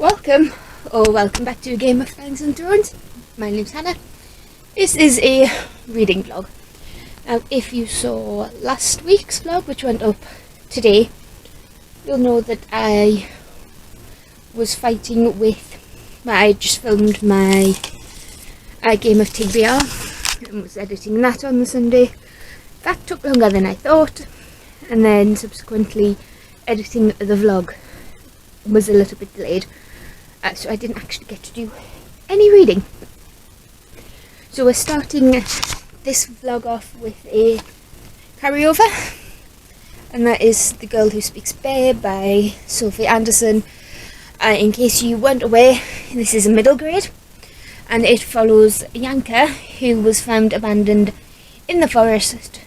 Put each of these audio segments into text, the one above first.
Welcome back to Game of Thrones and Thrones. My name's Hannah. This is a reading vlog. Now, if you saw last week's vlog, which went up today, you'll know that I was fighting with I just filmed my game of TBR and was editing that on the Sunday. That took longer than I thought, and then subsequently editing the vlog was a little bit delayed. So I didn't actually get to do any reading. So we're starting this vlog off with a carryover, and that is The Girl Who Speaks Bear by Sophie Anderson. In case you weren't aware, this is a middle grade, and it follows Yanka, who was found abandoned in the forest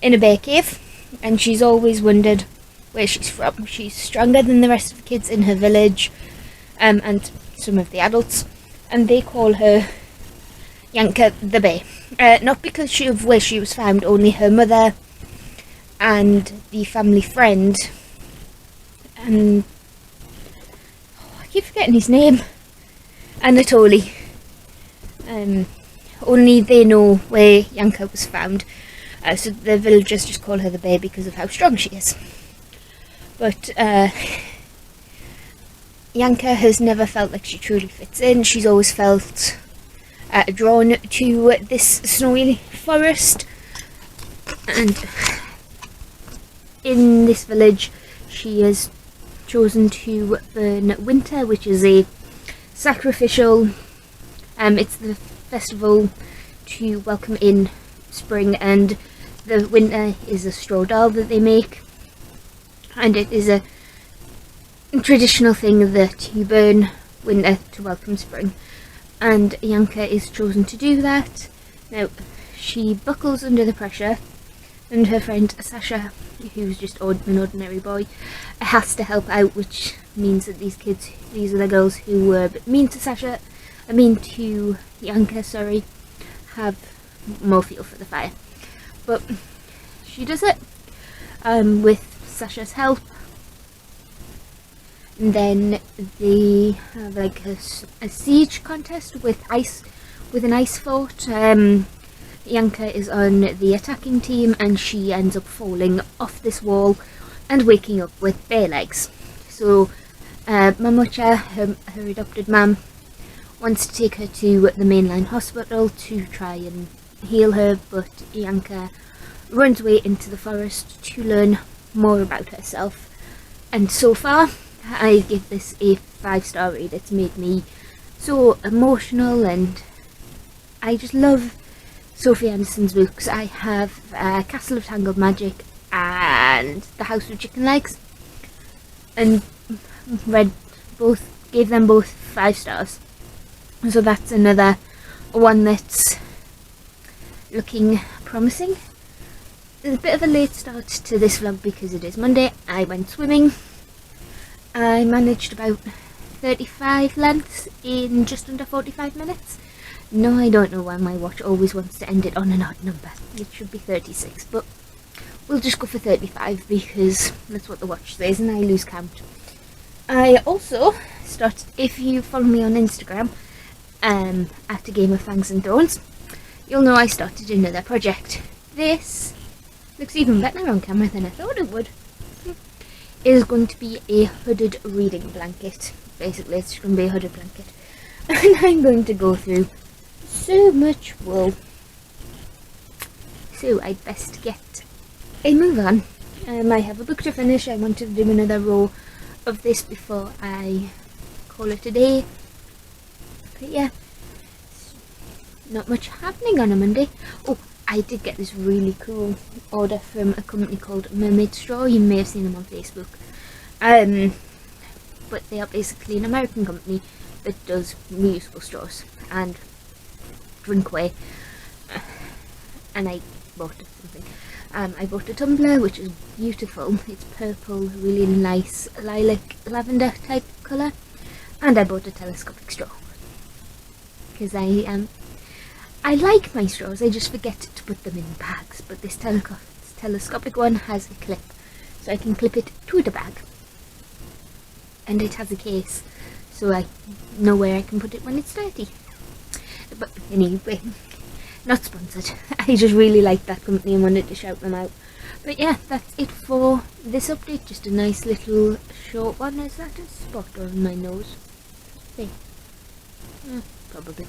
in a bear cave, and she's always wondered where she's from. She's stronger than the rest of the kids in her village, and some of the adults, and they call her Yanka the Bear. Not because of where she was found, only her mother and the family friend, and I keep forgetting his name, Anatoly. Only they know where Yanka was found, so the villagers just call her the Bear because of how strong she is. But Yanka has never felt like she truly fits in. She's always felt drawn to this snowy forest, and in this village she has chosen to burn winter, which is a sacrificial, it's the festival to welcome in spring, and the winter is a straw doll that they make, and it is a traditional thing that you burn winter to welcome spring, and Yanka is chosen to do that. Now, she buckles under the pressure, and her friend Sasha, who's just an ordinary boy, has to help out, which means that these are the girls who were mean to Yanka, have more fuel for the fire. But she does it with Sasha's help. And then they have like a siege contest with an ice fort. Yanka is on the attacking team, and she ends up falling off this wall and waking up with bear legs. So Mamucha, her adopted mum, wants to take her to the mainline hospital to try and heal her, but Yanka runs away into the forest to learn more about herself. And so far, I give this a 5-star read. It's made me so emotional, and I just love Sophie Anderson's books. I have Castle of Tangled Magic and The House with Chicken Legs, and gave them both 5 stars. So that's another one that's looking promising. There's a bit of a late start to this vlog because it is Monday. I went swimming. I managed about 35 lengths in just under 45 minutes. No, I don't know why my watch always wants to end it on an odd number. It should be 36, but we'll just go for 35 because that's what the watch says and I lose count. I also started, if you follow me on Instagram, at A Game of Fangs and Thorns, you'll know I started another project. This looks even better on camera than I thought it would. Is going to be a hooded reading blanket. Basically, it's going to be a hooded blanket, and I'm going to go through so much wool. So I'd best get a move on. I have a book to finish. I want to do another row of this before I call it a day. But yeah, not much happening on a Monday. Oh, I did get this really cool order from a company called Mermaid Straw. You may have seen them on Facebook. But they are basically an American company that does reusable straws and drinkware. And I bought something. I bought a tumbler, which is beautiful. It's purple, really nice lilac lavender type colour. And I bought a telescopic straw because I like my straws, I just forget to put them in bags, but this telescopic one has a clip, so I can clip it to the bag. And it has a case so I know where I can put it when it's dirty. But anyway, not sponsored. I just really like that company and wanted to shout them out. But yeah, that's it for this update. Just a nice little short one. Is that a spot on my nose? There. Probably.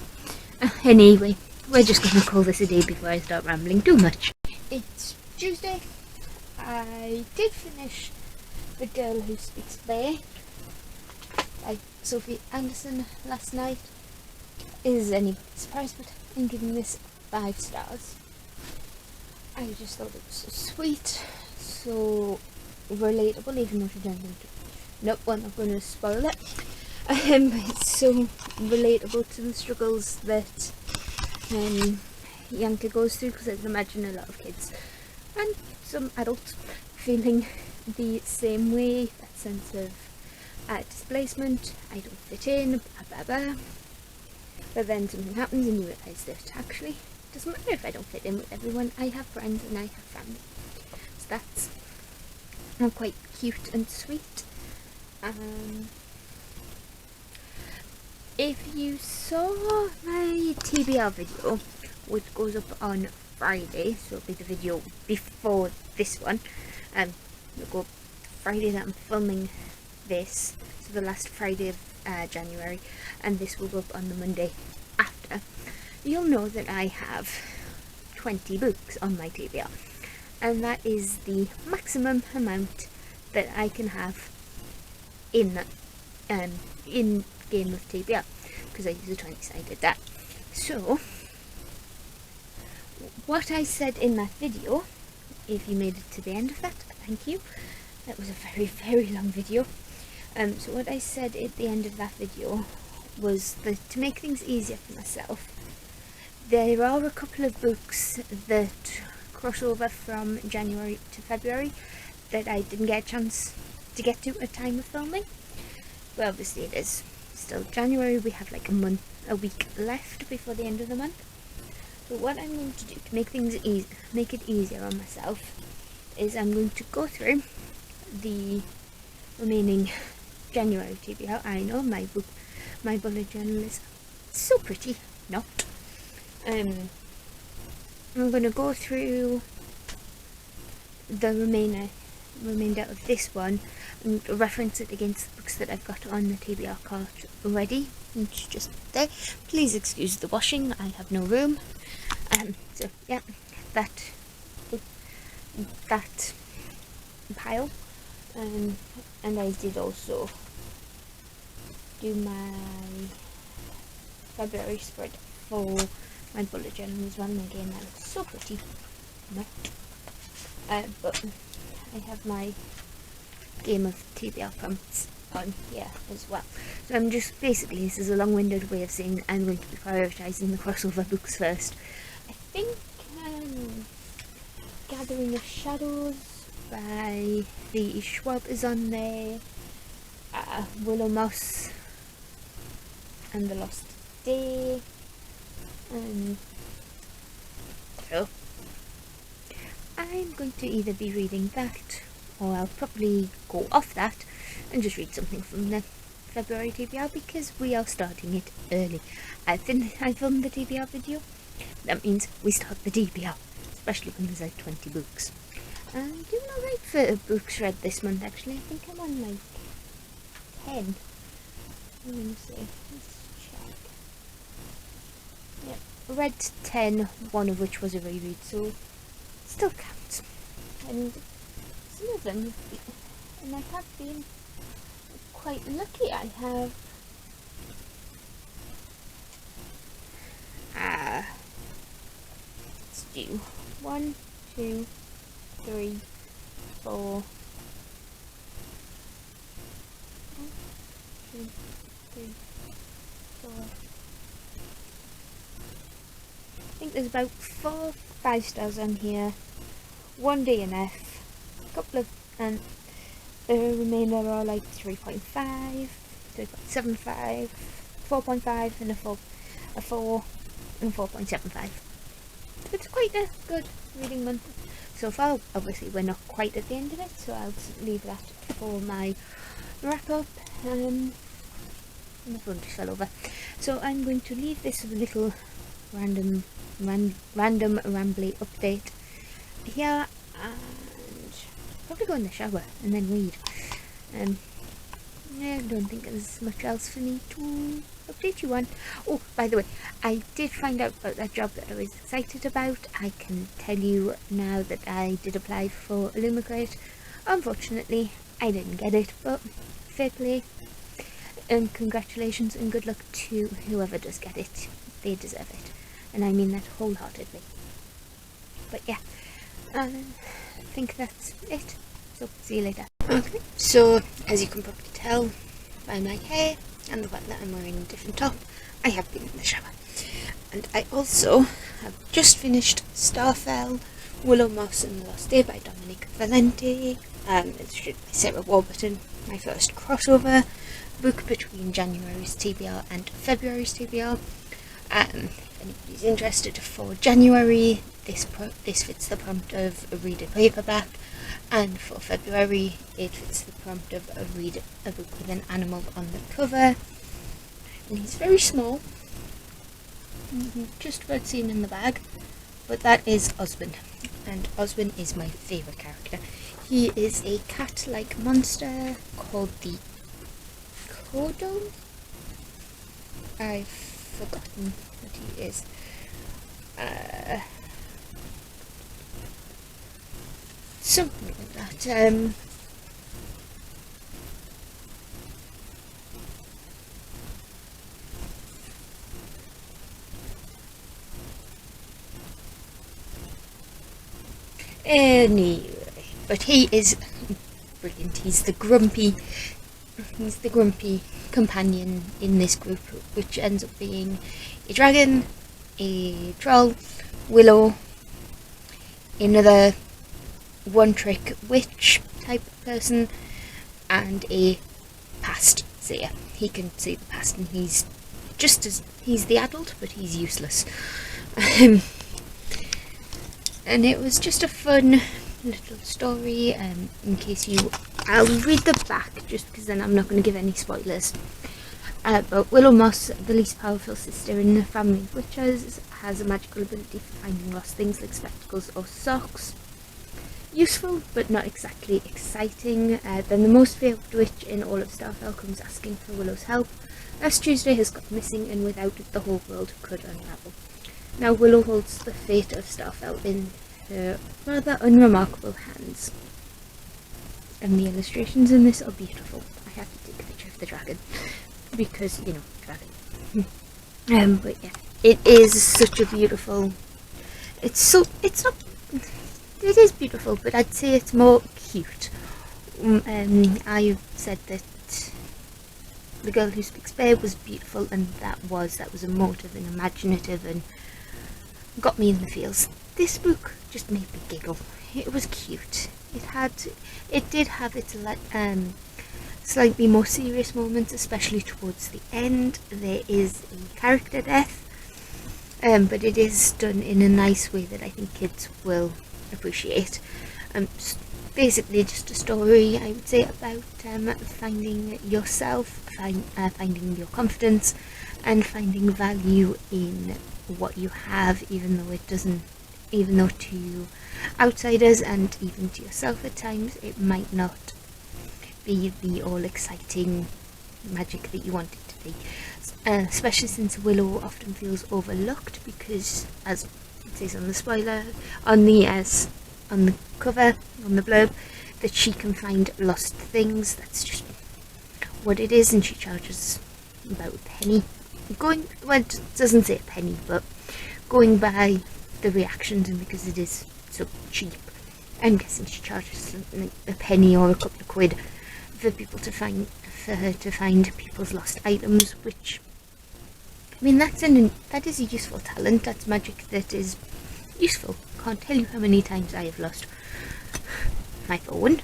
Anyway, we're just going to call this a day before I start rambling too much. It's Tuesday. I did finish The Girl Who Speaks Bear by Sophie Anderson last night. Is any surprise, but I'm giving this 5 stars. I just thought it was so sweet, so relatable, even though she doesn't. Nope, I'm not going to spoil it. It's so relatable to the struggles that Yanka goes through, because I can imagine a lot of kids and some adults feeling the same way, that sense of displacement, I don't fit in, blah blah blah. But then something happens and you realise that actually it doesn't matter if I don't fit in with everyone, I have friends and I have family. So that's quite cute and sweet. If you saw my TBR video, which goes up on Friday, so it'll be the video before this one, it'll go up Friday that I'm filming this, so the last Friday of January, and this will go up on the Monday after, you'll know that I have 20 books on my TBR, and that is the maximum amount that I can have in game of TBR, because I use a 20-sided deck. So what I said in that video, if you made it to the end of that, thank you. That was a very long video. So what I said at the end of that video was that to make things easier for myself, there are a couple of books that cross over from January to February that I didn't get a chance to get to at time of filming. But obviously it is still January, we have like a week left before the end of the month. So what I'm going to do to make things make it easier on myself, is I'm going to go through the remaining January TBR. I know my bullet journal is so pretty, not. I'm going to go through the remainder of this one and reference it against the books that I've got on the TBR cart already. It's just there. Please excuse the washing, I have no room. So yeah, that pile, and I did also do my February spread for my bullet journal as well, and again that looks so pretty, not. But I have my game of TBR prompts on here as well. So I'm just, basically this is a long-winded way of saying I'm going to be prioritising the crossover books first. I think Gathering of Shadows by V. Schwab is on there, Willow Moss and The Lost Day, so I'm going to either be reading that, or I'll probably go off that and just read something from the February TBR, because we are starting it early. I filmed the TBR video, that means we start the TBR, especially when there's like 20 books. I'm doing alright for books read this month actually. I think I'm on like 10. Let me see, let's check. Yep, read 10, one of which was a reread, so still counts. And some of them, and I have been quite lucky. I have let's do 1, 2, 3, 4. 1, 2, 3, 4. I think there's about 4, 5 stars on here. 1 DNF, a couple of, and the remainder are like 3.5, 3.75, 4.5, and a 4 and 4.75. It's quite a good reading month so far. Obviously we're not quite at the end of it, so I'll leave that for my wrap up. My phone just fell over. So I'm going to leave this little random rambly update here, and probably go in the shower and then read. I don't think there's much else for me to update you on. Oh, by the way, I did find out about that job that I was excited about. I can tell you now that I did apply for a Lumicrate. Unfortunately, I didn't get it, but fair play. And congratulations and good luck to whoever does get it. They deserve it. And I mean that wholeheartedly. But yeah, I think that's it. So, see you later. Okay, so as you can probably tell by my hair and the fact that I'm wearing a different top, I have been in the shower. And I also have just finished Starfell, Willow Moss and the Lost Day by Dominic Valente, illustrated by Sarah Warburton, my first crossover book between January's TBR and February's TBR. If anybody's interested, for January, this fits the prompt of a read a paperback, and for February, it fits the prompt of a read a book with an animal on the cover. And he's very small, just about seen in the bag, but that is Oswin, and Oswin is my favourite character. He is a cat-like monster called the Codon? I've forgotten what he is. Something like that. Anyway, but he is brilliant. He's the grumpy companion in this group, which ends up being a dragon, a troll, Willow, another one-trick witch type person, and a past seer. He can see the past, and he's the adult, but he's useless. And it was just a fun little story. In case I'll read the back just because then I'm not going to give any spoilers. But Willow Moss, the least powerful sister in the family of witches, has a magical ability for finding lost things like spectacles or socks. Useful, but not exactly exciting. Then the most favoured witch in all of Starfell comes asking for Willow's help. Last Tuesday has gone missing, and without it the whole world could unravel. Now Willow holds the fate of Starfell in her rather unremarkable hands. And the illustrations in this are beautiful. I have to take a picture of the dragon, because, you know, dragon. But yeah, it is such a beautiful... it is beautiful, but I'd say it's more cute. I've said that The Girl Who Speaks Bear was beautiful, and that was emotive and imaginative and got me in the feels. This book just made me giggle. It was cute. It did have its slightly more serious moments, especially towards the end. There is a character death, but it is done in a nice way that I think kids will appreciate. Basically just a story, I would say, about finding yourself, finding your confidence, and finding value in what you have, even though to outsiders and even to yourself at times it might not be the all exciting magic that you want it to be. Especially since Willow often feels overlooked, because, as it says on the spoiler, on the cover, on the blurb, that she can find lost things. That's just what it is, and she charges about a penny. It doesn't say a penny, but going by the reactions and because it is so cheap, I'm guessing she charges like a penny or a couple of quid for her to find people's lost items, which, I mean, that is a useful talent. That's magic that is useful. Can't tell you how many times I have lost my phone,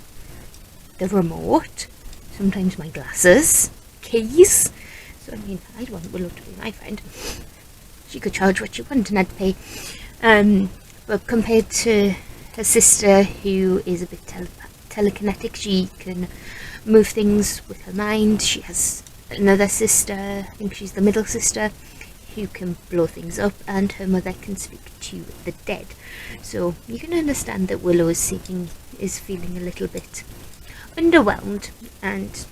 the remote, sometimes my glasses, keys. So I mean, I'd want Willow to be my friend. She could charge what she wanted and I'd pay. But compared to her sister, who is a bit telekinetic, she can move things with her mind. She has another sister, I think she's the middle sister, who can blow things up, and her mother can speak to the dead. So you can understand that Willow is feeling a little bit underwhelmed. And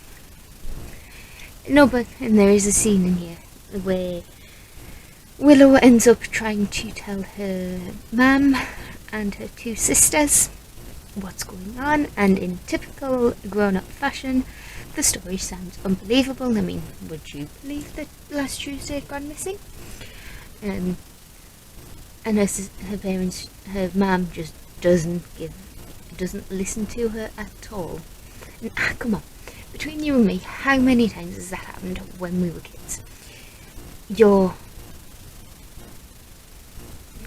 there is a scene in here where Willow ends up trying to tell her mum and her two sisters what's going on, and in typical grown-up fashion, the story sounds unbelievable. I mean, would you believe that last Tuesday had gone missing? And her mum just doesn't listen to her at all. And, come on, between you and me, how many times has that happened when we were kids? You're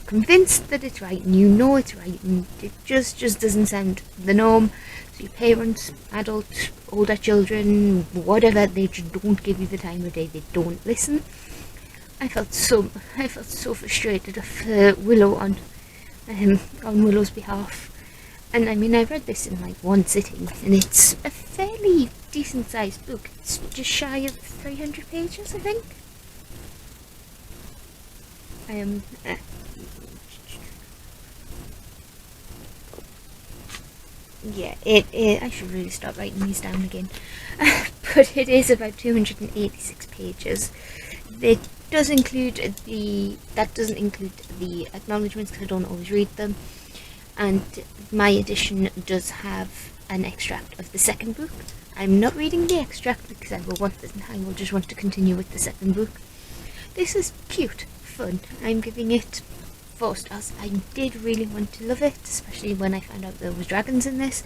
convinced that it's right, and you know it's right, and it just doesn't sound the norm. So your parents, adults, older children, whatever, they just don't give you the time of day. They don't listen. I felt so frustrated for Willow on Willow's behalf. And I mean, I read this in like one sitting, and it's a fairly decent sized book. It's just shy of 300 pages, I think. Yeah, I should really start writing these down again. But it is about 286 pages. That doesn't include the acknowledgements, because I don't always read them. And my edition does have an extract of the second book. I'm not reading the extract because I will just want to continue with the second book. This is cute, fun. I'm giving it 4 stars. I did really want to love it, especially when I found out there was dragons in this,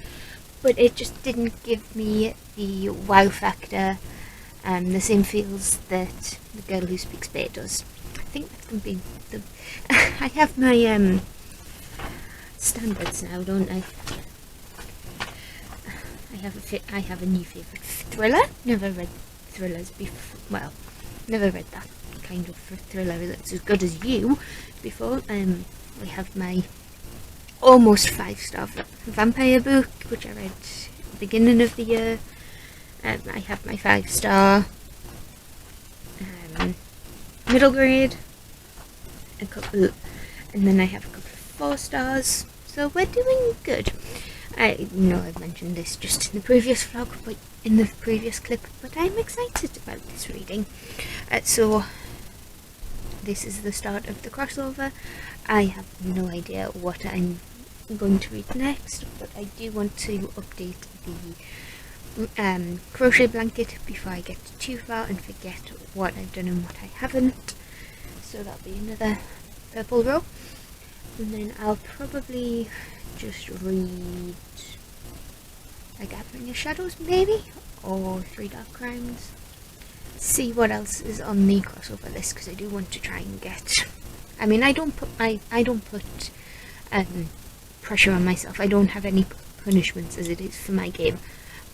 but it just didn't give me the wow factor and the same feels that The Girl Who Speaks Bear does. I think that's going to be the... I have my standards now, don't I? I have a new favourite thriller. Never read thrillers before. Well, never read that kind of thriller that's as good as you before. I have my almost 5-star vampire book, which I read at the beginning of the year. I have my 5-star middle grade, a couple, and then I have a couple of 4 stars. So we're doing good. I know I've mentioned this just in the previous vlog, but in the previous clip, but I'm excited about this reading. So this is the start of the crossover. I have no idea what I'm going to read next, but I do want to update the crochet blanket before I get too far and forget what I've done and what I haven't. So that'll be another purple row, and then I'll probably just read A Gathering of Shadows maybe, or 3 Dark Crimes. See what else is on the crossover list, because I do want to try and get... I mean, I don't put pressure on myself. I don't have any punishments as it is for my game.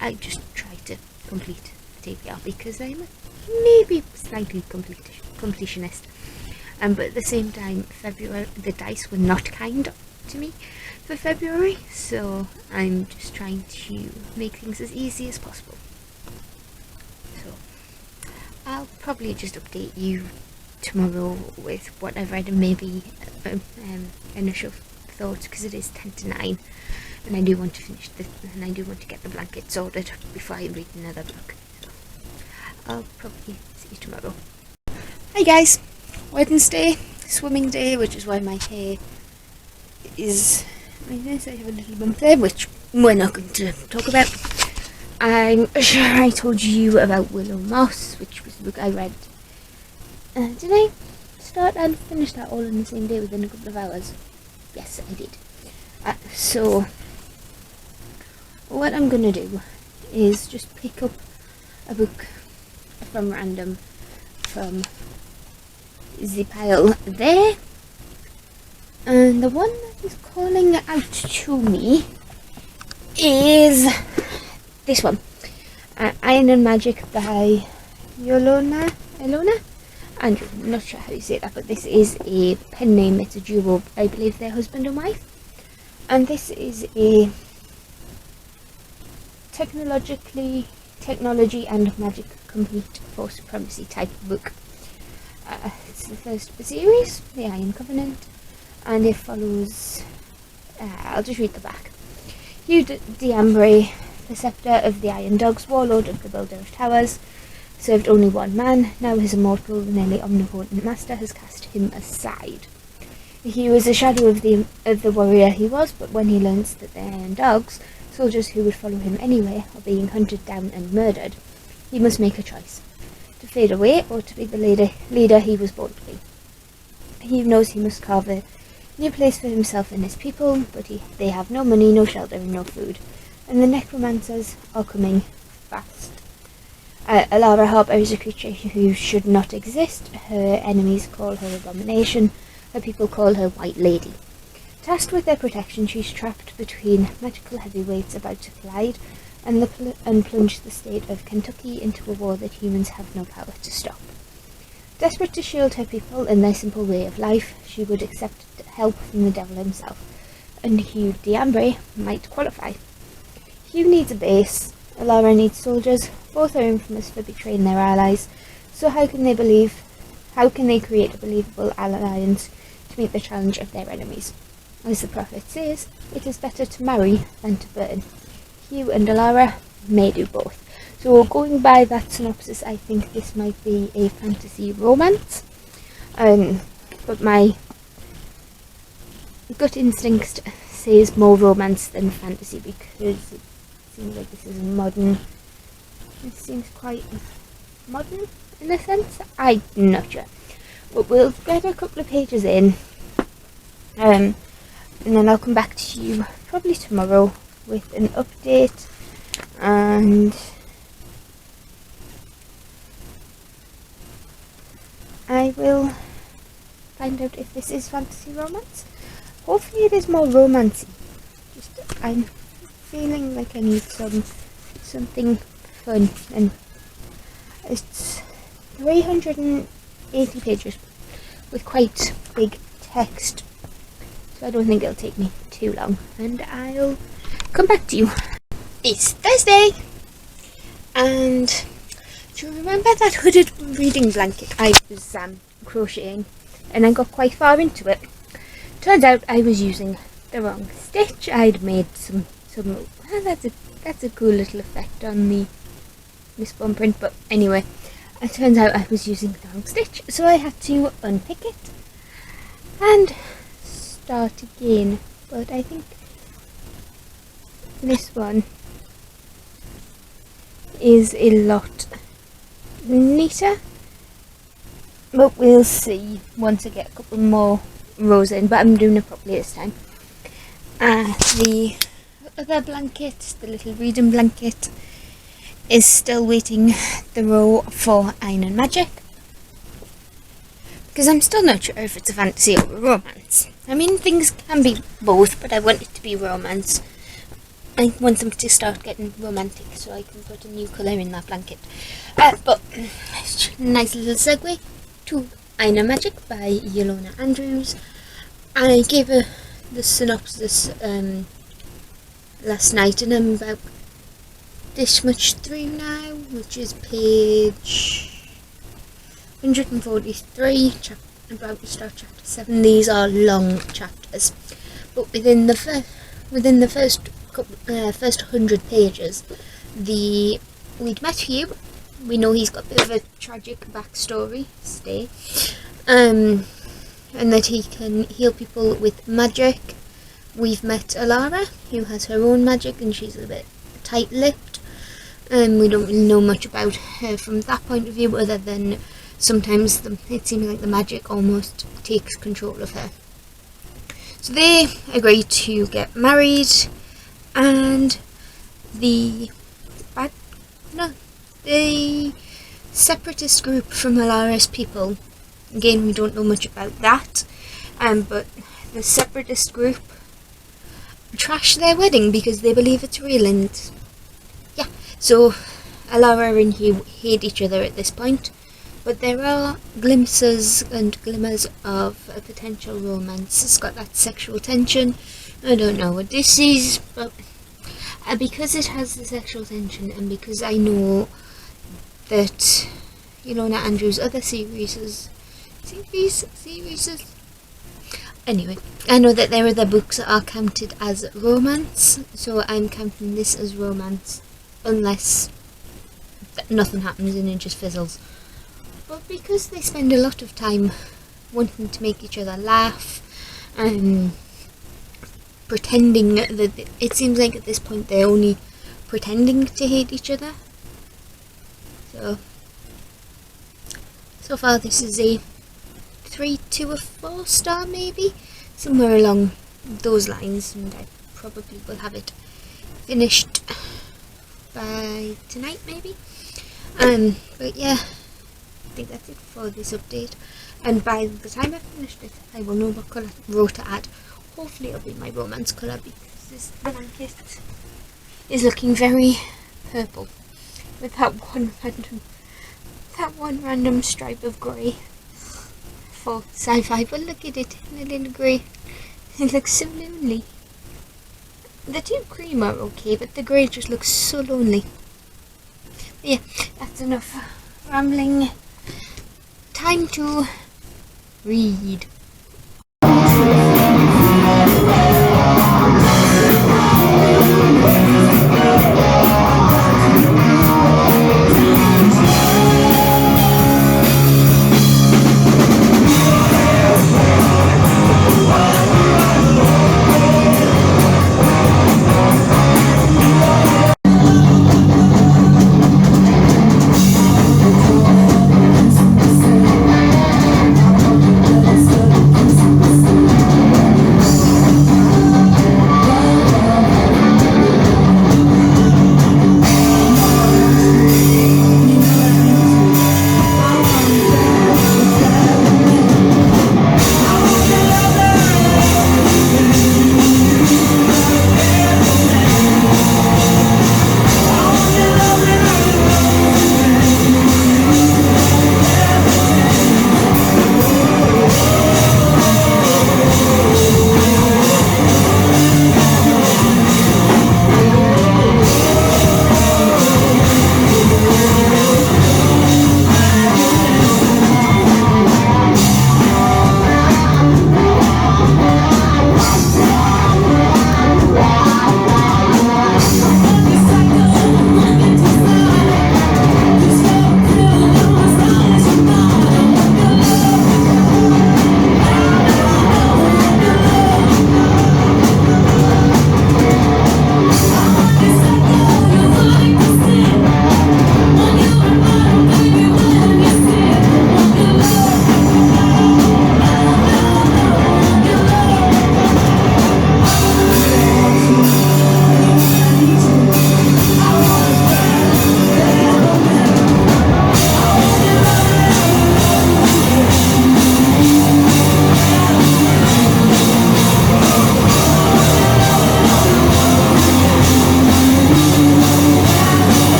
I just try to complete the TBR because I'm maybe slightly completionist. But at the same time, February, the dice were not kind to me for February, so I'm just trying to make things as easy as possible. So I'll probably just update you tomorrow with what I've read and maybe initial thoughts, because it is 10 to 9 and I do want to finish this, and I do want to get the blanket sorted before I read another book. So I'll probably see you tomorrow. Hi guys, Wednesday, swimming day, which is why my hair is like this. I have a little bump there, which we're not going to talk about. I'm sure I told you about Willow Moss, which was the book I read. Did I start and finish that all in the same day within a couple of hours? Yes, I did. So what I'm going to do is just pick up a book from random from the pile there, and the one that is calling out to me is this one, Iron and Magic by Ilona. I'm not sure how you say that, but this is a pen name. It's a duo, I believe they're husband and wife, and this is a technology and magic complete post-supremacy type book. It's the first of the series, The Iron Covenant, and it follows... I'll just read the back. Hugh D'Ambray, preceptor of the Iron Dogs, warlord of the Builder of Towers, served only one man. Now his immortal, nearly omnipotent master has cast him aside. He was a shadow of the warrior he was, but when he learns that the Iron Dogs, soldiers who would follow him anyway, are being hunted down and murdered, he must make a choice: to fade away or to be the leader he was born to be. He knows he must carve a new place for himself and his people, but they have no money, no shelter, and no food, and the necromancers are coming fast. Alara Harper is a creature who should not exist. Her enemies call her Abomination. Her people call her White Lady. Tasked with their protection, she's trapped between magical heavyweights about to collide and plunge the state of Kentucky into a war that humans have no power to stop. Desperate to shield her people and their simple way of life, she would accept help from the devil himself, and Hugh D'Ambray might qualify. Hugh needs a base, Alara needs soldiers. Both are infamous for betraying their allies, so how can they create a believable alliance to meet the challenge of their enemies? As the prophet says, it is better to marry than to burn. Hugh and Alara may do both. So going by that synopsis, I think this might be a fantasy romance. But my gut instinct says more romance than fantasy, because it seems like this is modern. It seems quite modern in a sense. I'm not sure. But we'll get a couple of pages in. And then I'll come back to you probably tomorrow with an update, and I will find out if this is fantasy romance. Hopefully it is more romancy. I'm feeling like I need something fun, and it's 380 pages with quite big text, so I don't think it'll take me too long, and I'll come back to you. It's Thursday, and do you remember that hooded reading blanket I was crocheting, and I got quite far into it? Turns out I was using the wrong stitch. I'd made some that's a cool little effect on the misspun print, but anyway, it turns out I was using the wrong stitch, so I had to unpick it and start again. But I think this one is a lot neater, but we'll see once I get a couple more rows in, but I'm doing it properly this time. The other blanket, the little reading blanket, is still waiting the row for Iron and Magic, because I'm still not sure if it's a fantasy or a romance. I mean, things can be both, but I want it to be romance. I want them to start getting romantic so I can put a new colour in that blanket. But nice little segue to Iron and Magic by Yolona Andrews. I gave her the synopsis last night, and I'm about this much through now, which is page 143, about to start chapter 7. These are long chapters, but within the first 100 pages, we'd met Hugh. We know he's got a bit of a tragic backstory, and that he can heal people with magic. We've met Alara, who has her own magic, and she's a bit tight-lipped. We don't really know much about her from that point of view, other than sometimes it seems like the magic almost takes control of her. So they agree to get married, and the separatist group from Alara's people, again we don't know much about that, but the separatist group trash their wedding because they believe it's real, and yeah, so Alara and Hugh hate each other at this point, but there are glimpses and glimmers of a potential romance. It's got that sexual tension. I don't know what this is, but because it has the sexual tension, and because I know that Ilona Andrews' other series. Anyway, I know that there are other books that are counted as romance, so I'm counting this as romance, unless nothing happens and it just fizzles. But because they spend a lot of time wanting to make each other laugh and pretending that, it seems like at this point they're only pretending to hate each other. So far this is a 3 to a 4 star, maybe, somewhere along those lines, and I probably will have it finished by tonight, maybe. But yeah, I think that's it for this update, and by the time I've finished it I will know what colour row to add. Hopefully it'll be my romance colour, because this blanket is looking very purple with that one random stripe of grey for sci-fi. But look at it, the little grey. It looks so lonely. The two cream are okay, but the grey just looks so lonely. But yeah, that's enough rambling. Time to read.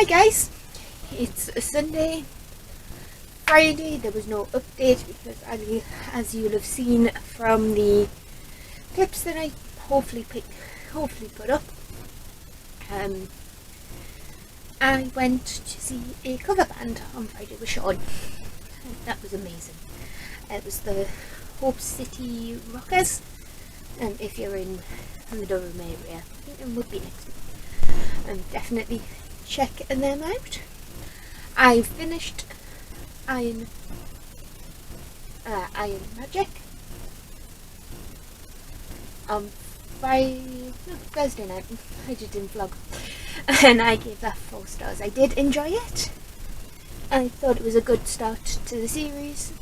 Guys, it's a Sunday. Friday there was no update because as you'll have seen from the clips that I hopefully put up. I went to see a cover band on Friday with Sean. That was amazing. It was the Hope City Rockers, and if you're in the Durham area, I think it would be next week. Definitely check them out. I finished Iron Magic on Thursday night. I just didn't vlog, and I gave that 4 stars. I did enjoy it. I thought it was a good start to the series.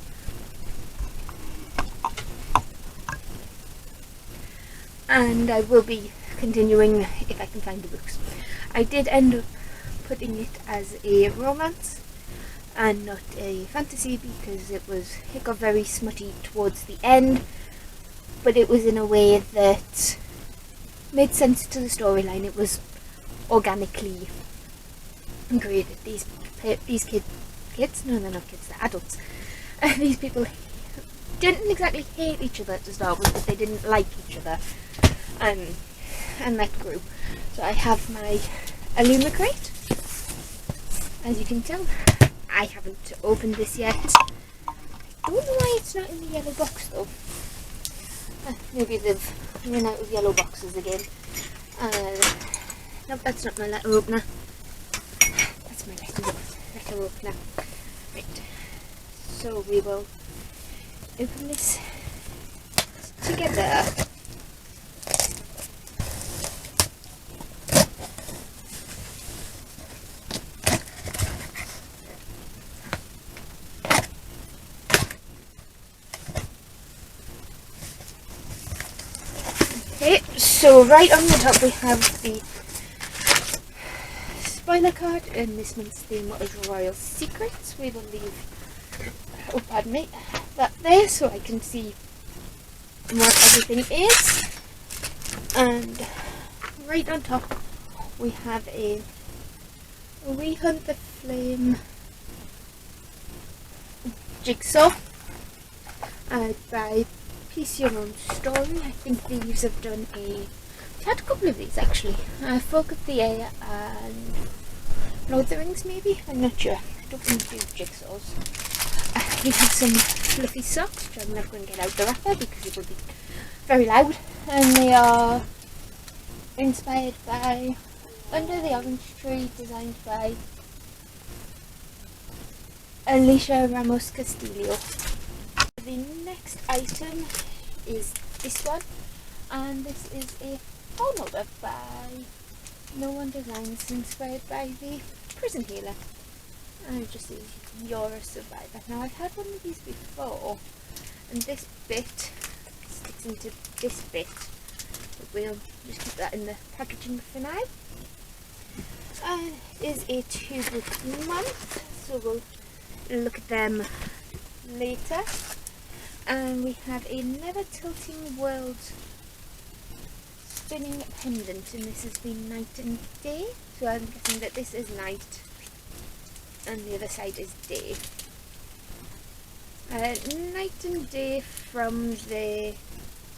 And I will be continuing if I can find the books. I did end up putting it as a romance and not a fantasy because it got very smutty towards the end, but it was in a way that made sense to the storyline. It was organically created. These kids, no, they're not kids, they're adults. These people didn't exactly hate each other to start with, but they didn't like each other, and that grew. So I have my Illuma crate. As you can tell, I haven't opened this yet. I don't know why it's not in the yellow box though. Maybe they've run out of yellow boxes again. No, that's not my letter opener. That's my letter opener. Right. So we will open this together. Okay, so right on the top we have the spoiler card, and this month's theme was Royal Secrets. We will leave, oh pardon me, that there so I can see what everything is. And right on top we have a We Hunt the Flame jigsaw by Piece Your Own Story. I think these have done I've had a couple of these actually. Folk of the Air and Lord of the Rings maybe? I'm not sure. I don't want to do jigsaws. We have some fluffy socks, which I'm not going to get out the wrapper because it will be very loud. And they are inspired by Under the Orange Tree, designed by Alicia Ramos Castillo. The next item is this one, and this is a phone holder by No One Designs, inspired by the Prison Healer. And it just says, "You're a survivor." Now I've had one of these before, and this bit sticks into this bit, but we'll just keep that in the packaging for now. It is a 2-book month, so we'll look at them later. And we have a Never Tilting World spinning pendant, and this has been night and day, so I'm guessing that this is night and the other side is day. Night and Day from the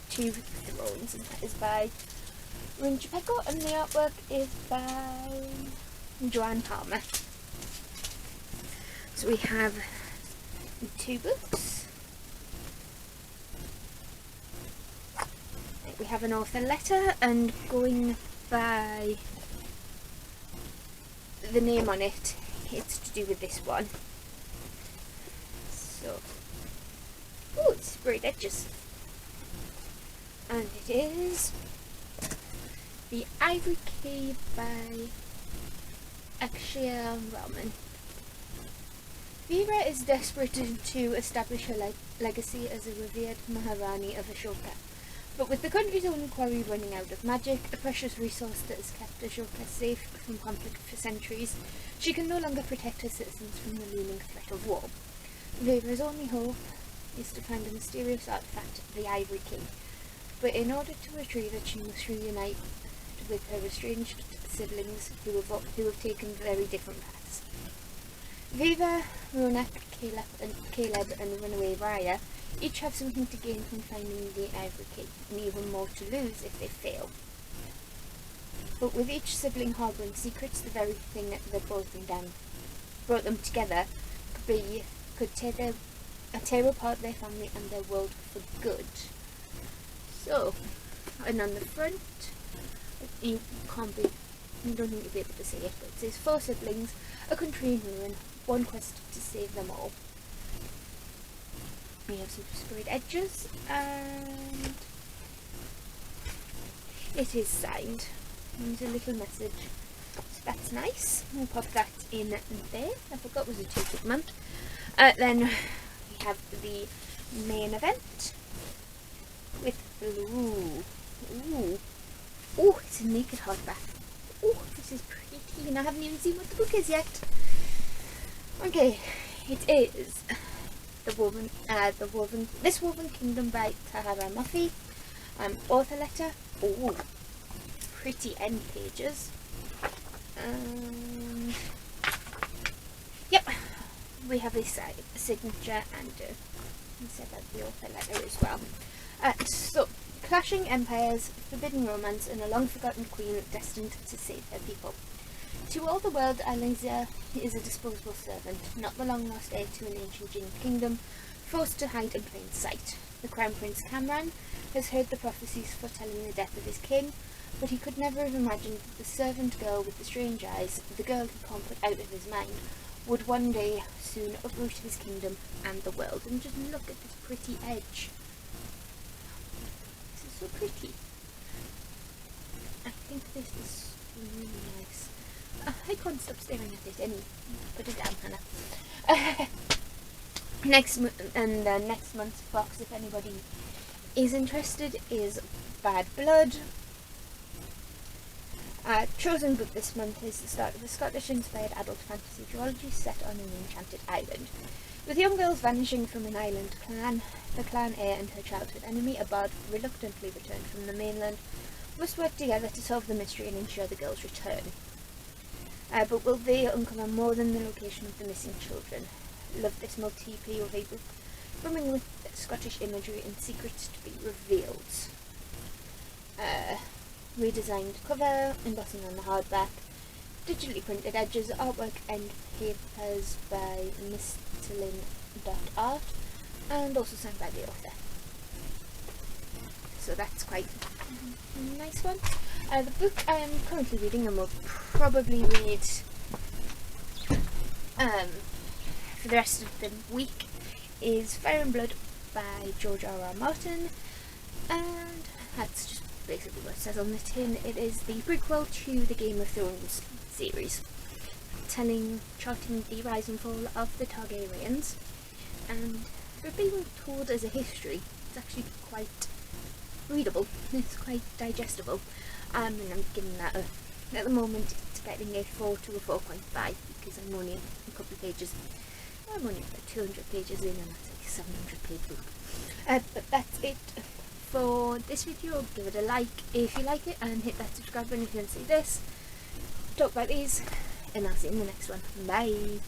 Two Thrones, and that is by Rin Chapeko, and the artwork is by Joanne Palmer. So we have 2 books. We have an author letter, and going by the name on it, it's to do with this one. So, oh, it's sprayed edges. And it is The Ivory Key by Akshaya Raman. Veera is desperate to establish her legacy as a revered Maharani of Ashoka. But with the country's only quarry running out of magic, a precious resource that has kept Ashoka safe from conflict for centuries, she can no longer protect her citizens from the looming threat of war. Veera's only hope is to find a mysterious artifact, the Ivory Key. But in order to retrieve it, she must reunite with her estranged siblings who have taken very different paths. Viva, Ronak, Caleb and runaway Raya each have something to gain from finding the Ivory Key, and even more to lose if they fail. But with each sibling harbouring secrets, the very thing that brought them together could tear apart their family and their world for good. So, and on the front, you don't think you'll be able to see it, but it says 4 siblings, a country in ruin, one quest to save them all. We have some sprayed edges, and it is signed. There's a little message, so that's nice. We'll pop that in there. I forgot it was a 2 month. Then we have the main event with it's a naked hardback. This is pretty, and I haven't even seen what the book is yet. Okay, it is This Woven Kingdom by Tahara Murphy. Author letter. Pretty end pages. Yep, we have a signature and the author letter as well. So, clashing empires, forbidden romance, and a long-forgotten queen destined to save her people. To all the world, Alicia is a disposable servant, not the long-lost heir to an ancient Jinn kingdom, forced to hide in plain sight. The Crown Prince Cameron has heard the prophecies foretelling the death of his king, but he could never have imagined that the servant girl with the strange eyes, the girl he can't put out of his mind, would one day soon uproot his kingdom and the world. And just look at this pretty edge. This is so pretty. I think this is really nice. I can't stop staring at it anyway. Put it down, Hannah. Next month's box, if anybody is interested, is Bad Blood. Chosen book this month is the start of a Scottish-inspired adult fantasy duology set on an enchanted island. With young girls vanishing from an island clan, the clan heir and her childhood enemy, a bard reluctantly returned from the mainland, must work together to solve the mystery and ensure the girls' return. But will they uncover more than the location of the missing children? Love this multi-POV book, brimming with Scottish imagery and secrets to be revealed. Redesigned cover, embossing on the hardback, digitally printed edges, artwork and papers by Mistlin.art, and also signed by the author. So that's quite a nice one. The book I am currently reading and will probably read for the rest of the week is Fire and Blood by George R.R. Martin, and that's just basically what it says on the tin. It is the prequel to the Game of Thrones series, charting the rise and fall of the Targaryens, and for being told as a history, it's actually quite readable. It's quite digestible, and I'm giving that at the moment it's getting a 4 to a 4.5 because I'm only a couple of pages. I'm only about 200 pages in, and that's like a 700 page book. But that's it for this video. Give it a like if you like it, and hit that subscribe button if you want to see this, talk about these, and I'll see you in the next one. Bye.